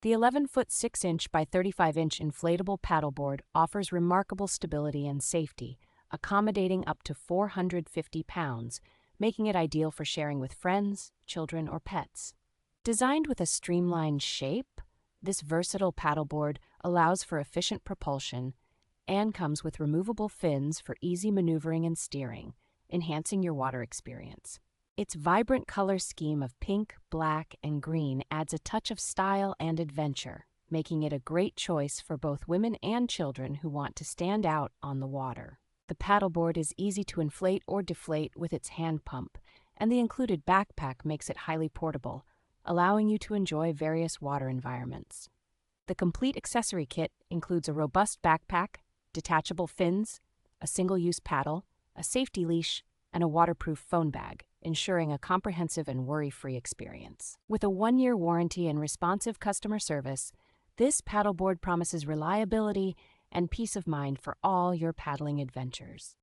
The 11-foot 6-inch by 35-inch inflatable paddleboard offers remarkable stability and safety, accommodating up to 450 pounds, making it ideal for sharing with friends, children, or pets. Designed with a streamlined shape, this versatile paddleboard allows for efficient propulsion and comes with removable fins for easy maneuvering and steering, enhancing your water experience. Its vibrant color scheme of pink, black, and green adds a touch of style and adventure, making it a great choice for both women and children who want to stand out on the water. The paddleboard is easy to inflate or deflate with its hand pump, and the included backpack makes it highly portable, allowing you to enjoy various water environments. The complete accessory kit includes a robust backpack, detachable fins, a single-use paddle, a safety leash, and a waterproof phone bag, ensuring a comprehensive and worry-free experience. With a 1-year warranty and responsive customer service, this paddleboard promises reliability and peace of mind for all your paddling adventures.